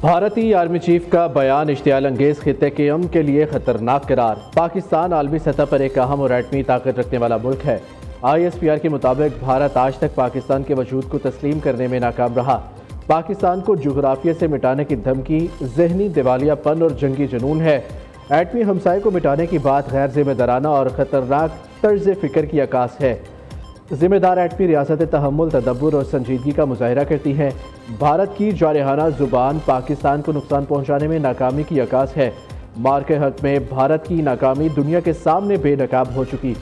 भारतीय army chief का बयान इश्तियाल अंगेज खित्ते के अमन के लिए खतरनाक करार। पाकिस्तान आलमी सतह पर एक अहम और एटमी ताकत रखने वाला मुल्क है। ISPR के मुताबिक भारत आज तक पाकिस्तान के वजूद को तस्लीम करने में नाकाम रहा। पाकिस्तान को जुगराफिया से मिटाने की धमकी जहनी दिवालियापन और जंगी जुनून है। एटमी हमसाये को मिटाने की बात गैर जिम्मेदाराना और ख़तरनाक तर्ज फ़िक्र की अक्कास है। जिम्मेदार एटमी रियासत तहम्मुल, तदब्बुर और संजीदगी का मुजाहिरा करती हैं। भारत की जारहाना जुबान पाकिस्तान को नुकसान पहुँचाने में नाकामी की अक्कास है। मार के हक में भारत की नाकामी दुनिया के सामने बेनकाब हो चुकी।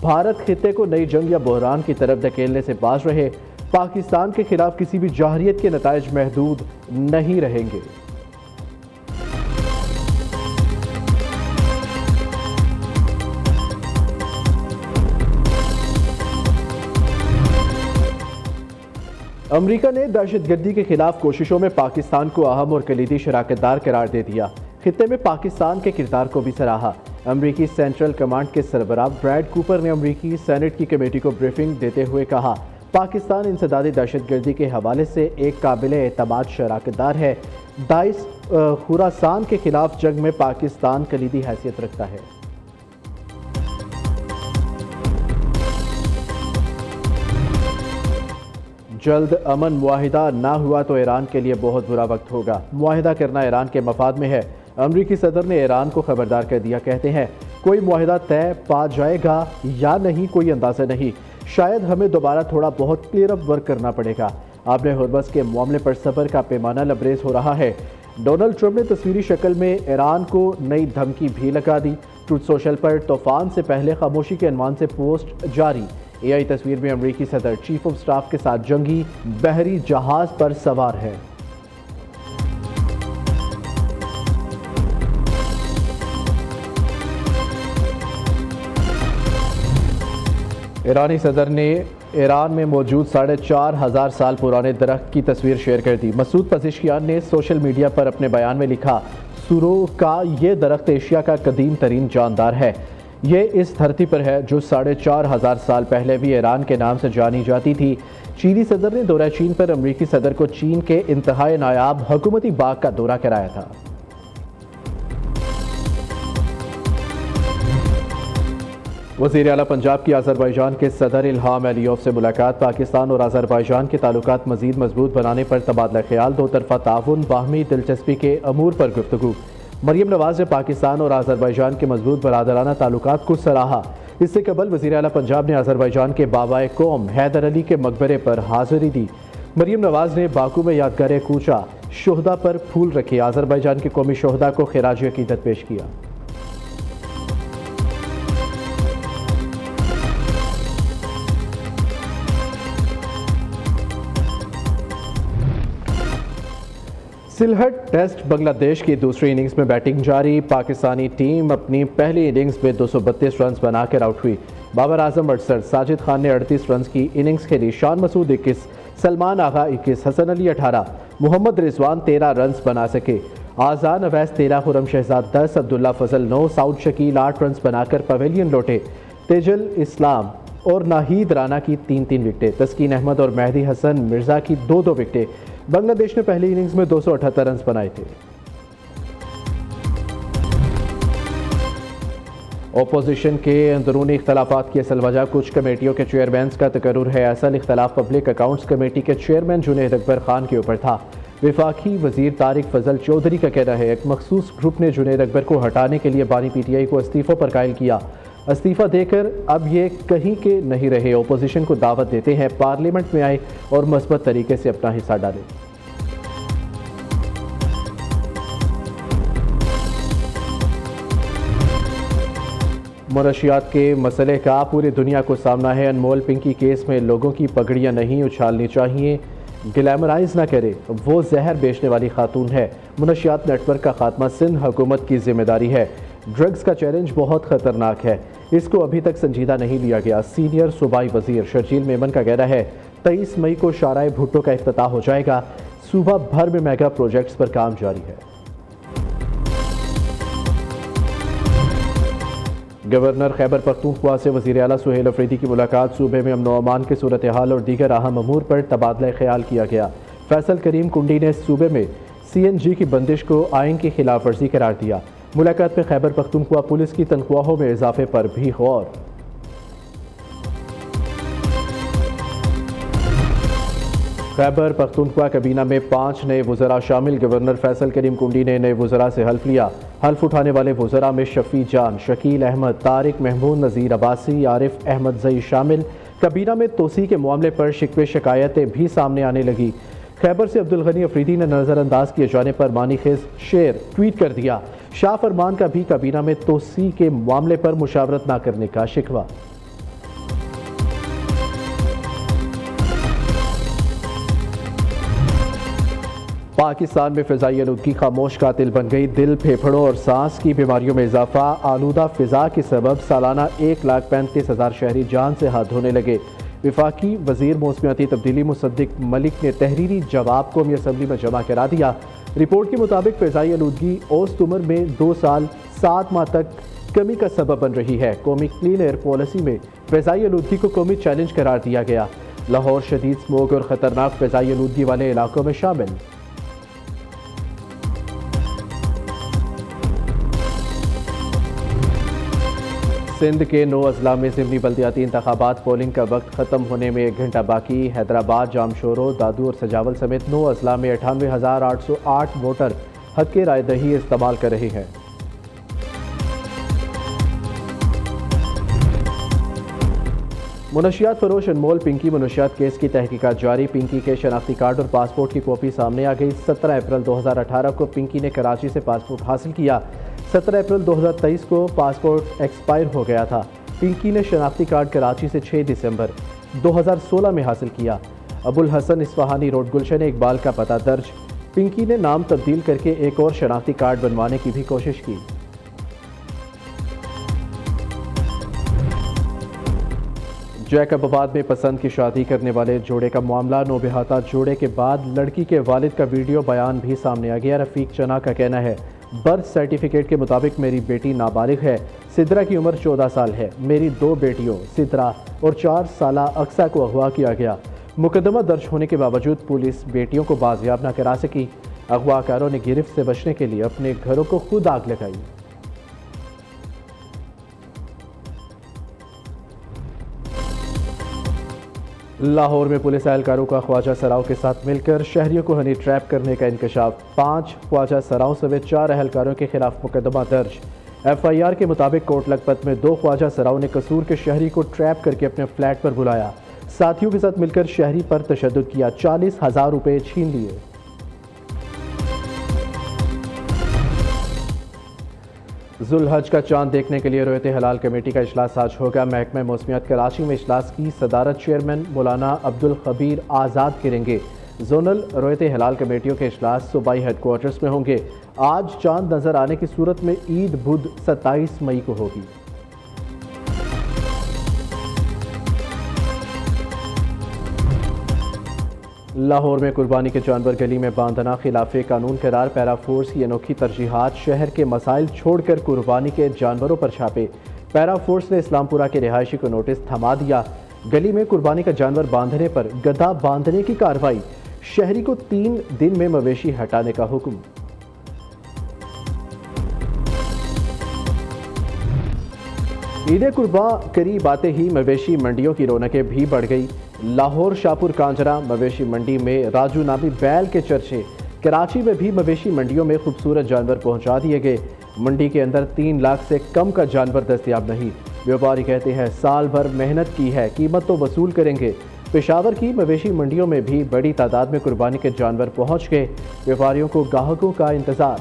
भारत खित्ते को नई जंग या बहरान की तरफ धकेलने से बाज रहे। पाकिस्तान के खिलाफ किसी भी जाहरियत के नताइज महदूद नहीं रहेंगे। अमरीका ने दहशतगर्दी के खिलाफ कोशिशों में पाकिस्तान को अहम और कलीदी शराकतदार करार दे दिया। खित्ते में पाकिस्तान के किरदार को भी सराहा। अमरीकी सेंट्रल कमांड के सरबराह ब्रैड कूपर ने अमरीकी सेनेट की कमेटी को ब्रीफिंग देते हुए कहा, पाकिस्तान इंसदादी दहशतगर्दी के हवाले से एक काबिल एतमाद शराकतदार है। दाइश खुरासान के खिलाफ जंग में पाकिस्तान कलीदी हैसियत रखता है। जल्द अमन मुआहिदा ना हुआ तो ईरान के लिए बहुत बुरा वक्त होगा। मुआहिदा करना ईरान के मफाद में है। अमरीकी सदर ने ईरान को खबरदार कर दिया। कहते हैं कोई मुआहिदा तय पा जाएगा या नहीं कोई अंदाज़ा नहीं। शायद हमें दोबारा थोड़ा बहुत क्लियर अप वर्क करना पड़ेगा। आपने हुर्मस के मामले पर सब्र का पैमाना लबरेज हो रहा है। डोनाल्ड ट्रंप ने तस्वीरी शक्ल में ईरान को नई धमकी भी लगा दी। ट्रूथ सोशल पर तूफान से पहले खामोशी के अनवान से पोस्ट जारी। AI तस्वीर में अमरीकी सदर चीफ ऑफ स्टाफ के साथ जंगी बहरी जहाज पर सवार है। ईरानी सदर ने ईरान में मौजूद 4,500 साल पुराने दरख्त की तस्वीर शेयर कर दी। मसूद पज़ेशियान ने सोशल मीडिया पर अपने बयान में लिखा, सुरो का ये दरख्त एशिया का कदीम तरीन जानदार है। ये इस धरती पर है जो 4,500 साल पहले भी ईरान के नाम से जानी जाती थी। चीनी सदर ने दौरा चीन पर अमरीकी सदर को चीन के इंतहाई नायाब हुकूमती बाग का दौरा कराया था। वज़ीर आला पंजाब की अज़रबैजान के सदर इल्हाम अलीयव से मुलाकात। पाकिस्तान और अज़रबैजान के ताल्लुकात मज़ीद मजबूत बनाने पर तबादला ख्याल। दो तरफ़ा ताउन, बाहमी दिलचस्पी के अमूर पर गुफ्तगू। मरियम नवाज ने पाकिस्तान और अज़रबैजान के मजबूत बरादराना ताल्लुकात को सराहा। इससे कबल वज़ीर आला पंजाब ने अज़रबैजान के बाबाए कौम हैदर अली के मकबरे पर हाज़िरी दी। मरियम नवाज ने बाकू में यादगार कूचा शोहदा पर फूल रखे। अज़रबैजान के कौमी शोहदा को खिराज अकीदत पेश किया। सिलहट टेस्ट बांग्लादेश की दूसरी इनिंग्स में बैटिंग जारी। पाकिस्तानी टीम अपनी पहली इनिंग्स में 232 रन बनाकर आउट हुई। बाबर आजम 68, साजिद खान ने 38 रन की इनिंग्स खेली। शान मसूद 21, सलमान आगा 21, हसन अली 18, मोहम्मद रिजवान 13 रन बना सके। आज़ान अवैस 13, खुरम शहजाद 10, अब्दुल्ला फजल 9, साउद शकील 8 रन बनाकर पवेलियन लौटे। तेजल इस्लाम और नाहीद राना की 3-3 विकेटें। तस्कीन अहमद और मेहदी हसन मिर्जा की 2-2 विकेटें। बांग्लादेश ने पहली इनिंग्स में 278 रन बनाए थे। ओपोजिशन के अंदरूनी इख्तलाफात की असल वजह कुछ कमेटियों के चेयरमैन का तकर्रुर है। असल इख्तलाफ पब्लिक अकाउंट्स कमेटी के चेयरमैन जुनैद अकबर खान के ऊपर था। विफाकी वजीर तारिक फजल चौधरी का कहना है एक मखसूस ग्रुप ने जुनैद अकबर को हटाने के लिए बानी PTI को इस्तीफों पर कायल किया। इस्तीफा देकर अब ये कहीं के नहीं रहे। ओपोजिशन को दावत देते हैं पार्लियामेंट में आए और मस्बत तरीके से अपना हिस्सा डालें। मुनशियात के मसले का पूरी दुनिया को सामना है। अनमोल पिंकी केस में लोगों की पगड़ियां नहीं उछालनी चाहिए। ग्लैमराइज ना करे, वो जहर बेचने वाली खातून है। मुनशियात नेटवर्क का खात्मा सिंध हुकूमत की जिम्मेदारी है। ड्रग्स का चैलेंज बहुत खतरनाक है, इसको अभी तक संजीदा नहीं लिया गया। सीनियर सूबाई वजीर शर्जील मेमन का कहना है 23 मई को शाराए भुट्टो का इफ्तिताह हो जाएगा। सूबा भर में मेगा प्रोजेक्ट्स पर काम जारी है। गवर्नर खैबर पख्तूनख्वा से वज़ीर आला सुहेल अफरीदी की मुलाकात। सूबे में अमन व अमान की सूरत हाल और दीगर अहम अमूर पर तबादला ख्याल किया गया। फैसल करीम कुंडी ने सूबे में CNG की बंदिश को आइन की खिलाफ वर्जी करार दिया। मुलाकात में खैबर पख्तूनख्वा पुलिस की तनख्वाहों में इजाफे पर भी गौर। खैबर पख्तूनख्वा कबीना में 5 नए वज़रा शामिल। गवर्नर फैसल करीम कुंडी ने नए वज़रा से हल्फ लिया। हल्फ उठाने वाले वज़रा में शफी जान, शकील अहमद, तारिक महमूद, नज़ीर अब्बासी, आरिफ अहमद जई शामिल। कबीना में तोसी के मामले पर शिकवे शिकायतें भी सामने आने लगी। खैबर से अब्दुल गनी अफरीदी ने नज़रअंदाज किए जाने पर मानीखेज शेर ट्वीट कर दिया। शाह फरमान का भी कबीना में तोसी के मामले पर मुशावरत न करने का शिकवा। पाकिस्तान में फ़िज़ाई आलूदगी खामोश कातिल बन गई। दिल, फेफड़ों और सांस की बीमारियों में इजाफा। आलूदा फ़िज़ा के सबब सालाना 1,35,000 शहरी जान से हाथ धोने लगे। विफाकी वज़ीर मौसमियाती तब्दीली मुसद्दिक मलिक ने तहरीरी जवाब कौमी असम्बली में जमा करा दिया। रिपोर्ट के मुताबिक फ़िज़ाई आलूदगी औसत उम्र में 2 साल 7 माह तक कमी का सबब बन रही है। कौमी क्लीन एयर पॉलिसी में फ़िज़ाई आलूदगी को कौमी चैलेंज करार दिया गया। लाहौर शदीद स्मोग और ख़तरनाक फ़िज़ाई आलूदगी वाले इलाकों में शामिल। सिंध के 9 अजला में ज़िमनी बल्दियाती इंतखाबात। पोलिंग का वक्त ख़त्म होने में 1 घंटा बाकी। हैदराबाद, जामशोरो, दादू और सजावल समेत 9 अजला में 98,808 वोटर हक़ राय दही इस्तेमाल कर रहे हैं। मुनशियात फरोश अनमोल पिंकी मुनशियात केस की तहकीकात जारी। पिंकी के शनाख्ती कार्ड और पासपोर्ट की कॉपी सामने आ गई। 17 अप्रैल 2018 को पिंकी ने कराची से पासपोर्ट हासिल किया। 17 अप्रैल 2023 को पासपोर्ट एक्सपायर हो गया था। पिंकी ने शनाख्ती कार्ड कराची से 6 दिसंबर 2016 में हासिल किया। अबुल हसन इस्फहानी रोड गुलशन इकबाल का पता दर्ज। पिंकी ने नाम तब्दील करके एक और शनाख्ती कार्ड बनवाने की भी कोशिश की। जैकबाबाद में पसंद की शादी करने वाले जोड़े का मामला। नौबेहाता जोड़े के बाद लड़की के वालिद का वीडियो बयान भी सामने आ गया। रफीक चना का कहना है, बर्थ सर्टिफिकेट के मुताबिक मेरी बेटी नाबालिग है। सिद्रा की उम्र 14 साल है। मेरी 2 बेटियों सिद्रा और 4 साला अक्सा को अगवा किया गया। मुकदमा दर्ज होने के बावजूद पुलिस बेटियों को बाजियाब न करा सकी। अगवाकारों ने गिरफ्त से बचने के लिए अपने घरों को खुद आग लगाई। लाहौर में पुलिस एहलकारों का ख्वाजा सराव के साथ मिलकर शहरियों को हनी ट्रैप करने का इंकशाफ। 5 ख्वाजा सराव समेत 4 एहलकारों के खिलाफ मुकदमा दर्ज। FIR के मुताबिक कोट लखपत में 2 ख्वाजा सराव ने कसूर के शहरी को ट्रैप करके अपने फ्लैट पर बुलाया। साथियों के साथ मिलकर शहरी पर तशद्दुद किया। 40,000 रुपये छीन लिए। जुल्हज का चांद देखने के लिए रोयत हलाल कमेटी का इजलास आज होगा। महकमा मौसमियात कराची में इजलास की सदारत चेयरमैन मौलाना अब्दुल खबीर आज़ाद करेंगे। जोनल रोयत हलाल कमेटियों के इजलास सूबाई हेडक्वार्टर्स में होंगे। आज चांद नजर आने की सूरत में ईद बुध 27 मई को होगी। लाहौर में कुर्बानी के जानवर गली में बांधना खिलाफे कानून करार। पैरा फोर्स की अनोखी तरजीहात। शहर के मसाइल छोड़कर कुर्बानी के जानवरों पर छापे। पैरा फोर्स ने इस्लामपुरा के रिहायशी को नोटिस थमा दिया। गली में कुर्बानी का जानवर बांधने पर गधा बांधने की कार्रवाई। शहरी को 3 दिन में मवेशी हटाने का हुक्म। ईद कुर्बा करीब आते ही मवेशी मंडियों की रौनकें भी बढ़ गई। लाहौर शाहपुर कांजरा मवेशी मंडी में राजू नामी बैल के चर्चे। कराची में भी मवेशी मंडियों में खूबसूरत जानवर पहुंचा दिए गए। मंडी के अंदर 3 लाख से कम का जानवर दस्तयाब नहीं। व्यापारी कहते हैं साल भर मेहनत की है, कीमत तो वसूल करेंगे। पेशावर की मवेशी मंडियों में भी बड़ी तादाद में कुर्बानी के जानवर पहुंच गए। व्यापारियों को ग्राहकों का इंतजार।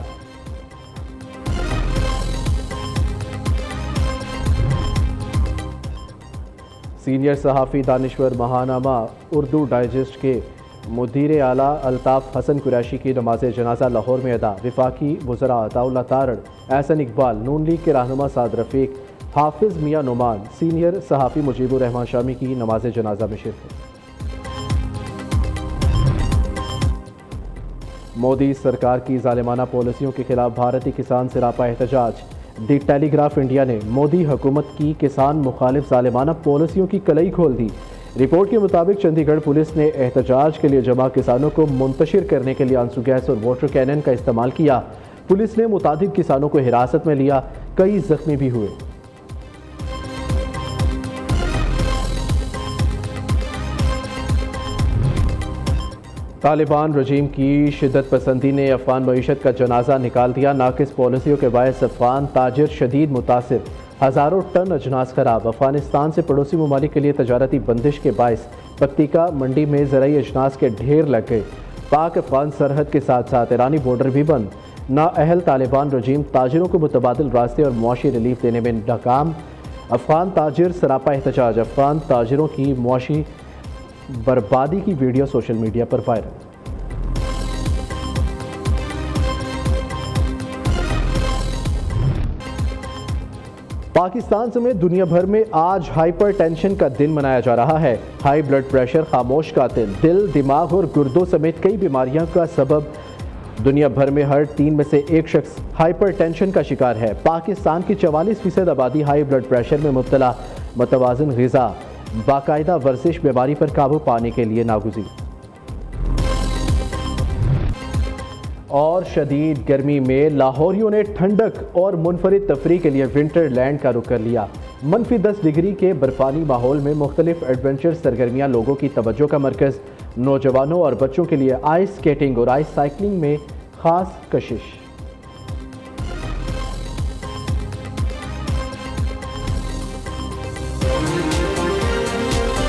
सीनियर सहाफ़ी दानिश्वर महानामा उर्दू डाइजेस्ट के मुदीर आला अल्ताफ़ हसन कुरैशी की नमाज जनाजा लाहौर में अदा। विफाकी वज़रा अताउल्लाह तारड़, एहसन इकबाल, नून लीग के रहनुमा साद रफ़ीक, हाफिज़ मियाँ नुमान, सीनियर सहाफ़ी मुजीबुर रहमान शामी की नमाज जनाजा में शिरकत। मोदी सरकार की ज़ालिमाना पॉलिसियों के खिलाफ भारतीय किसान सरापा एहतजाज। दी टेलीग्राफ इंडिया ने मोदी हुकूमत की किसान मुखालिफ ज़ालिमाना पॉलिसियों की कलई खोल दी। रिपोर्ट के मुताबिक चंडीगढ़ पुलिस ने एहतजाज के लिए जमा किसानों को मुंतशिर करने के लिए आंसू गैस और वाटर कैनन का इस्तेमाल किया। पुलिस ने मुतादिद किसानों को हिरासत में लिया, कई जख्मी भी हुए। तालिबान रजीम की शिद्दत पसंदी ने अफगान मईशत का जनाजा निकाल दिया। नाकिस पॉलिसियों के बायस अफगान ताजिर शदीद मुतासिर, हज़ारों टन अजनास खराब। अफगानिस्तान से पड़ोसी ममालिक के लिए तजारती बंदिश के बायस पत्तिका मंडी में ज़राई अजनास के ढेर लग गए। पाक अफगान सरहद के साथ साथ ईरानी बॉर्डर भी बंद। नाअहल तालिबान रजीम ताजिरों को मुतबादिल रास्ते और मुआशी रिलीफ देने में नाकाम। अफगान ताजिर सरापा एहतजाज, अफगान ताजिरों की मुआशी बर्बादी की वीडियो सोशल मीडिया पर वायरल। पाकिस्तान समेत दुनिया भर में आज हाइपर टेंशन का दिन मनाया जा रहा है। हाई ब्लड प्रेशर खामोश कातिल, दिल, दिमाग और गुर्दों समेत कई बीमारियों का सबब। दुनिया भर में हर 3 में से 1 शख्स हाइपर टेंशन का शिकार है। पाकिस्तान की 44% आबादी हाई ब्लड प्रेशर में मुब्तला। मुतवाज़िन ग़िज़ा, बाकायदा वर्जिश बीमारी पर काबू पाने के लिए नागुज़ीर। और शदीद गर्मी में लाहौरियों ने ठंडक और मुनफरिद तफरीह के लिए विंटरलैंड का रुख कर लिया। -10 डिग्री के बर्फानी माहौल में मुख्तलिफ एडवेंचर सरगर्मियाँ लोगों की तवज्जो का मरकज़। नौजवानों और बच्चों के लिए आइस स्केटिंग और आइस साइकिलिंग में खास कशिश।